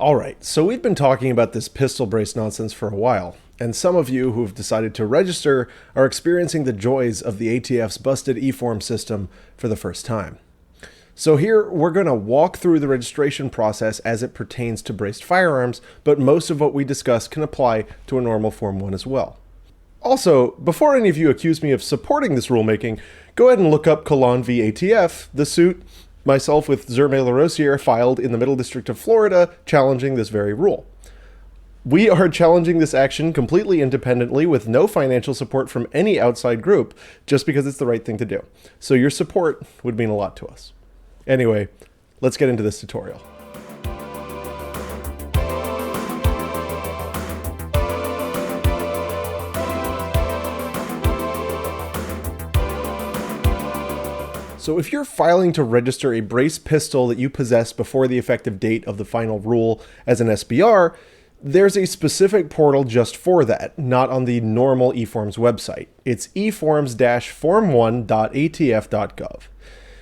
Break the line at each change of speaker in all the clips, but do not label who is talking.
Alright, so we've been talking about this pistol brace nonsense for a while, and some of you who've decided to register are experiencing the joys of the ATF's busted e-form system for the first time. So here, we're going to walk through the registration process as it pertains to braced firearms, but most of what we discuss can apply to a normal Form 1 as well. Also, before any of you accuse me of supporting this rulemaking, go ahead and look up Colon v. ATF, the suit myself with Zerme LaRosiere filed in the Middle District of Florida challenging this very rule. We are challenging this action completely independently with no financial support from any outside group, just because it's the right thing to do. So your support would mean a lot to us. Anyway, let's get into this tutorial. So if you're filing to register a brace pistol that you possess before the effective date of the final rule as an SBR, there's a specific portal just for that, not on the normal eForms website. It's eForms-form1.atf.gov.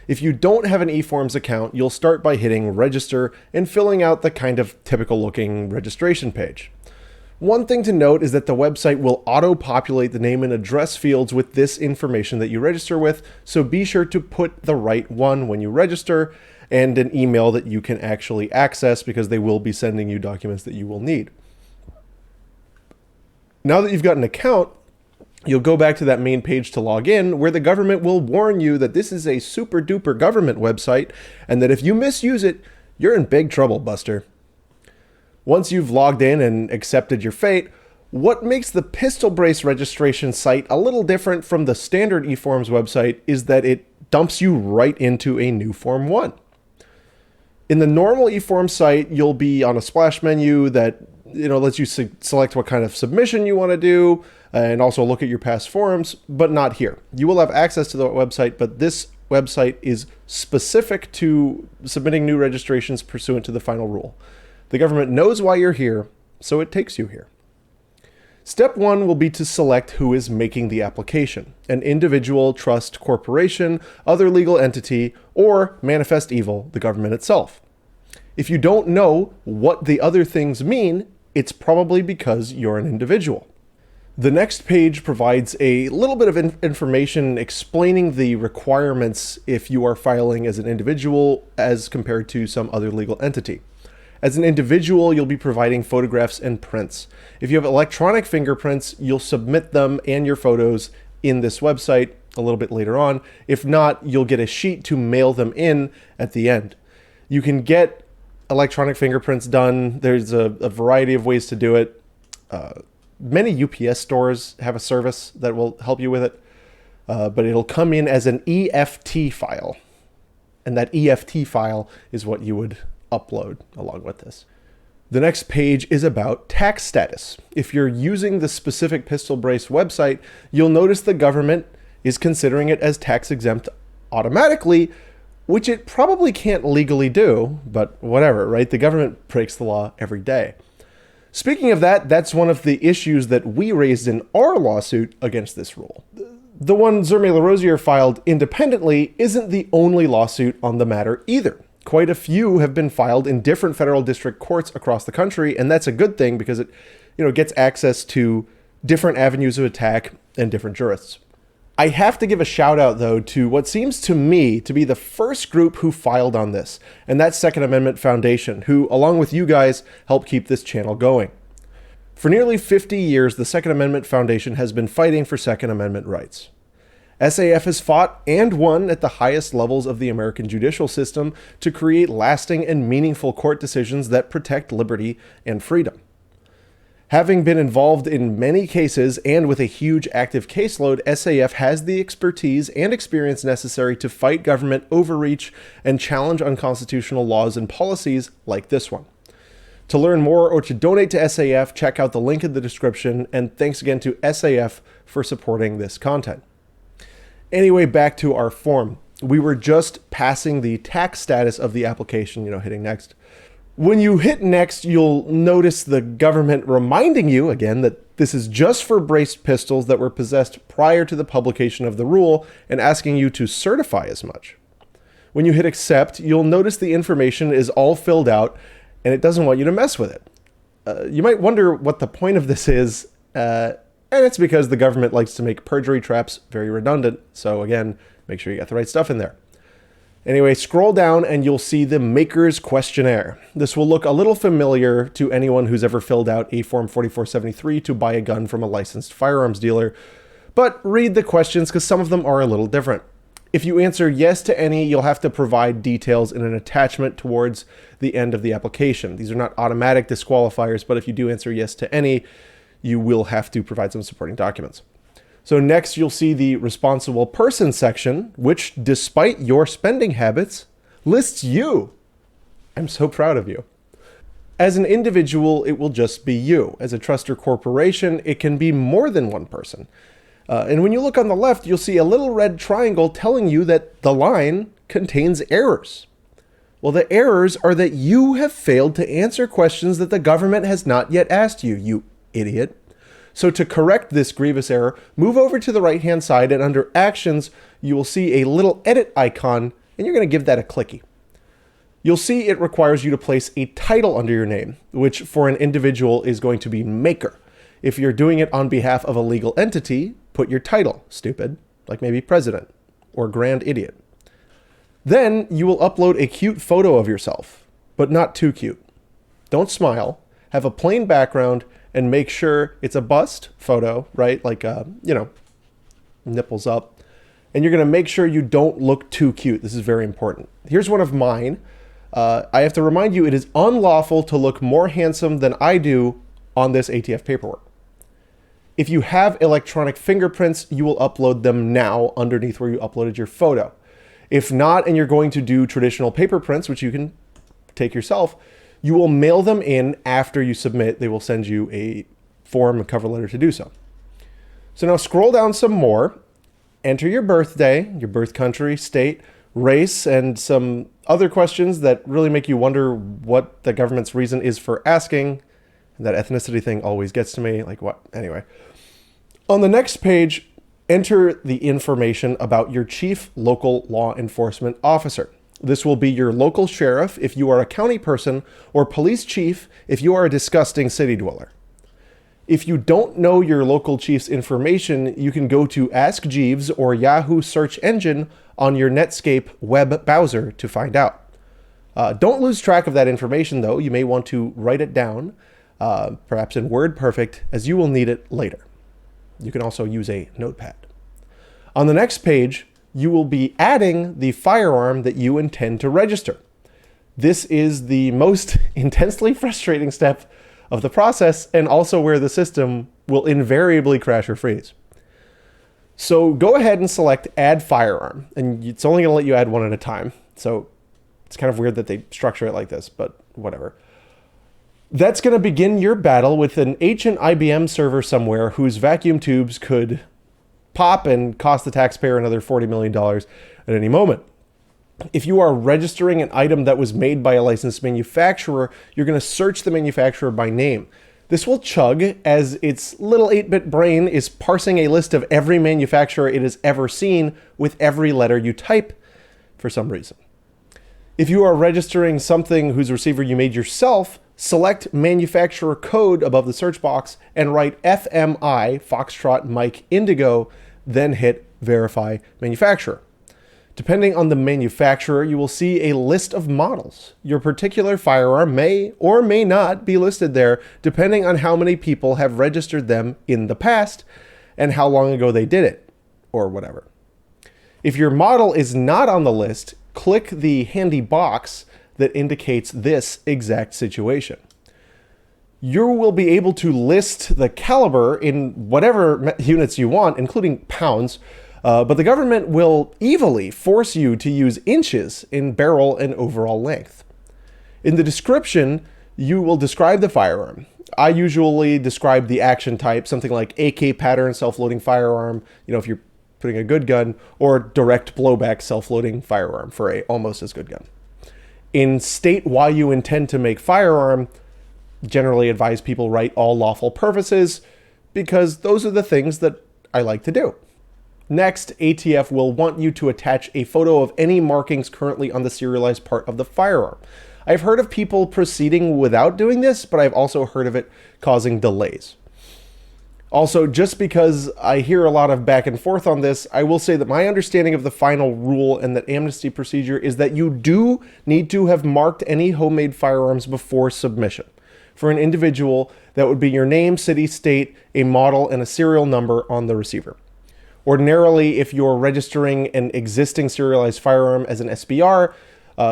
If you don't have an eForms account, you'll start by hitting register and filling out the kind of typical looking registration page. One thing to note is that the website will auto-populate the name and address fields with this information that you register with, so be sure to put the right one when you register, and an email that you can actually access because they will be sending you documents that you will need. Now that you've got an account, you'll go back to that main page to log in, where the government will warn you that this is a super duper government website, and that if you misuse it, you're in big trouble, Buster. Once you've logged in and accepted your fate, what makes the pistol brace registration site a little different from the standard eForms website is that it dumps you right into a new Form 1. In the normal eForms site, you'll be on a splash menu that lets you select what kind of submission you want to do and also look at your past forms, but not here. You will have access to the website, but this website is specific to submitting new registrations pursuant to the final rule. The government knows why you're here, so it takes you here. Step 1 will be to select who is making the application: an individual, trust, corporation, other legal entity, or manifest evil, the government itself. If you don't know what the other things mean, it's probably because you're an individual. The next page provides a little bit of information explaining the requirements if you are filing as an individual as compared to some other legal entity. As an individual, you'll be providing photographs and prints. If you have electronic fingerprints, you'll submit them and your photos in this website a little bit later on. If not, you'll get a sheet to mail them in at the end. You can get electronic fingerprints done. There's a variety of ways to do it. Many UPS stores have a service that will help you with it, but it'll come in as an EFT file. And that EFT file is what you would upload along with this. The next page is about tax status. If you're using the specific pistol brace website, you'll notice the government is considering it as tax exempt automatically, which it probably can't legally do, but whatever, right? The government breaks the law every day. Speaking of that, that's one of the issues that we raised in our lawsuit against this rule. The one Zerme LaRosiere filed independently isn't the only lawsuit on the matter either. Quite a few have been filed in different federal district courts across the country, and that's a good thing because it, gets access to different avenues of attack and different jurists. I have to give a shout out, though, to what seems to me to be the first group who filed on this, and that's Second Amendment Foundation, who, along with you guys, help keep this channel going. For nearly 50 years, the Second Amendment Foundation has been fighting for Second Amendment rights. SAF has fought and won at the highest levels of the American judicial system to create lasting and meaningful court decisions that protect liberty and freedom. Having been involved in many cases and with a huge active caseload, SAF has the expertise and experience necessary to fight government overreach and challenge unconstitutional laws and policies like this one. To learn more or to donate to SAF, check out the link in the description, and thanks again to SAF for supporting this content. Anyway, back to our form. We were just passing the tax status of the application, hitting next. When you hit next, you'll notice the government reminding you again that this is just for braced pistols that were possessed prior to the publication of the rule and asking you to certify as much. When you hit accept, you'll notice the information is all filled out and it doesn't want you to mess with it. You might wonder what the point of this is, and it's because the government likes to make perjury traps very redundant. So again, make sure you got the right stuff in there. Anyway, scroll down and you'll see the Maker's Questionnaire. This will look a little familiar to anyone who's ever filled out a Form 4473 to buy a gun from a licensed firearms dealer, but read the questions because some of them are a little different. If you answer yes to any, you'll have to provide details in an attachment towards the end of the application. These are not automatic disqualifiers, but if you do answer yes to any, you will have to provide some supporting documents. So next, you'll see the Responsible Person section, which, despite your spending habits, lists you. I'm so proud of you. As an individual, it will just be you. As a trust or corporation, it can be more than one person. And when you look on the left, you'll see a little red triangle telling you that the line contains errors. Well, the errors are that you have failed to answer questions that the government has not yet asked you, you idiot. So to correct this grievous error, move over to the right-hand side, and under Actions, you will see a little edit icon, and you're going to give that a clicky. You'll see it requires you to place a title under your name, which for an individual is going to be Maker. If you're doing it on behalf of a legal entity, put your title, stupid, like maybe President or Grand Idiot. Then you will upload a cute photo of yourself, but not too cute. Don't smile, have a plain background, and make sure it's a bust photo, right? Like, nipples up. And you're going to make sure you don't look too cute. This is very important. Here's one of mine. I have to remind you, it is unlawful to look more handsome than I do on this ATF paperwork. If you have electronic fingerprints, you will upload them now underneath where you uploaded your photo. If not, and you're going to do traditional paper prints, which you can take yourself, you will mail them in after you submit. They will send you a form, a cover letter to do so. So now scroll down some more, enter your birthday, your birth country, state, race, and some other questions that really make you wonder what the government's reason is for asking. That ethnicity thing always gets to me. Like what? Anyway. On the next page, enter the information about your chief local law enforcement officer. This will be your local sheriff if you are a county person, or police chief if you are a disgusting city dweller. If you don't know your local chief's information, you can go to Ask Jeeves or Yahoo search engine on your Netscape web browser to find out. Don't lose track of that information, though. You may want to write it down, perhaps in WordPerfect, as you will need it later. You can also use a notepad. On the next page, you will be adding the firearm that you intend to register. This is the most intensely frustrating step of the process, and also where the system will invariably crash or freeze. So go ahead and select Add Firearm, and it's only going to let you add one at a time. So it's kind of weird that they structure it like this, but whatever. That's going to begin your battle with an ancient IBM server somewhere whose vacuum tubes could pop and cost the taxpayer another $40 million at any moment. If you are registering an item that was made by a licensed manufacturer, you're going to search the manufacturer by name. This will chug as its little 8-bit brain is parsing a list of every manufacturer it has ever seen with every letter you type for some reason. If you are registering something whose receiver you made yourself, select manufacturer code above the search box and write FMI, Foxtrot Mike Indigo, then hit Verify Manufacturer. Depending on the manufacturer, you will see a list of models. Your particular firearm may or may not be listed there, depending on how many people have registered them in the past and how long ago they did it, or whatever. If your model is not on the list, click the handy box that indicates this exact situation. You will be able to list the caliber in whatever units you want, including pounds, but the government will evilly force you to use inches in barrel and overall length. In the description, you will describe the firearm. I usually describe the action type, something like AK pattern self-loading firearm, if you're putting a good gun, or direct blowback self-loading firearm for a almost as good gun. In state why you intend to make firearm, generally advise people write all lawful purposes, because those are the things that I like to do. Next, ATF will want you to attach a photo of any markings currently on the serialized part of the firearm. I've heard of people proceeding without doing this, but I've also heard of it causing delays. Also, just because I hear a lot of back and forth on this, I will say that my understanding of the final rule and that amnesty procedure is that you do need to have marked any homemade firearms before submission. For an individual, that would be your name, city, state, a model, and a serial number on the receiver. Ordinarily, if you're registering an existing serialized firearm as an SBR,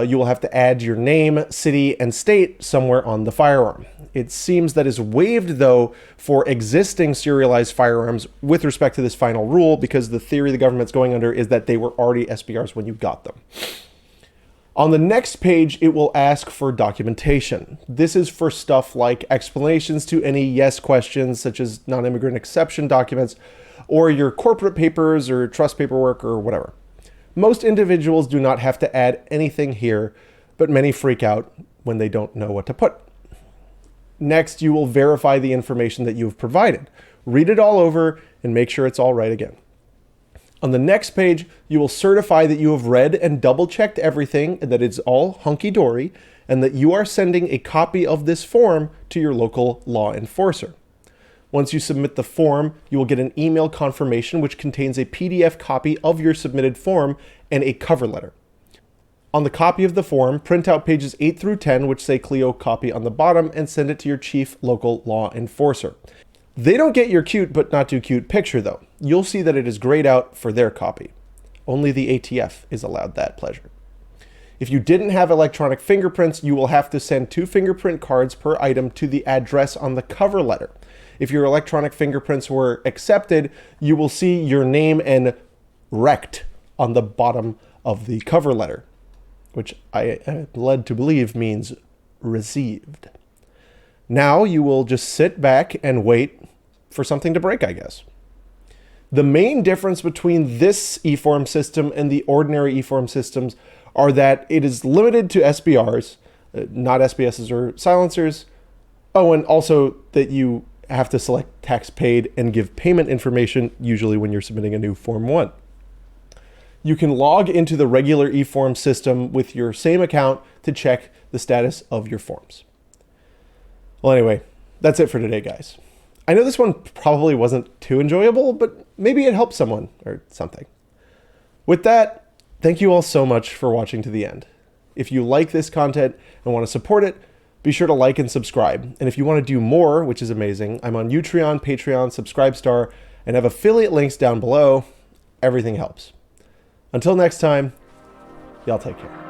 you will have to add your name, city, and state somewhere on the firearm. It seems that is waived, though, for existing serialized firearms with respect to this final rule, because the theory the government's going under is that they were already SBRs when you got them. On the next page, it will ask for documentation. This is for stuff like explanations to any yes questions, such as non-immigrant exception documents, or your corporate papers or trust paperwork or whatever. Most individuals do not have to add anything here, but many freak out when they don't know what to put. Next, you will verify the information that you've provided. Read it all over and make sure it's all right again. On the next page, you will certify that you have read and double-checked everything and that it's all hunky-dory, and that you are sending a copy of this form to your local law enforcer. Once you submit the form, you will get an email confirmation which contains a PDF copy of your submitted form and a cover letter. On the copy of the form, print out pages 8 through 10, which say Clio copy on the bottom, and send it to your chief local law enforcer. They don't get your cute but not too cute picture, though. You'll see that it is grayed out for their copy. Only the ATF is allowed that pleasure. If you didn't have electronic fingerprints, you will have to send 2 fingerprint cards per item to the address on the cover letter. If your electronic fingerprints were accepted, you will see your name and rect on the bottom of the cover letter, which I am led to believe means received. Now you will just sit back and wait for something to break, I guess. The main difference between this e-form system and the ordinary e-form systems are that it is limited to SBRs, not SBSs or silencers. Oh, and also that you have to select tax paid and give payment information, usually when you're submitting a new Form 1. You can log into the regular e-form system with your same account to check the status of your forms. Well, anyway, that's it for today, guys. I know this one probably wasn't too enjoyable, but maybe it helped someone or something. With that, thank you all so much for watching to the end. If you like this content and want to support it, be sure to like and subscribe. And if you want to do more, which is amazing, I'm on Utreon, Patreon, Subscribestar, and have affiliate links down below. Everything helps. Until next time, y'all take care.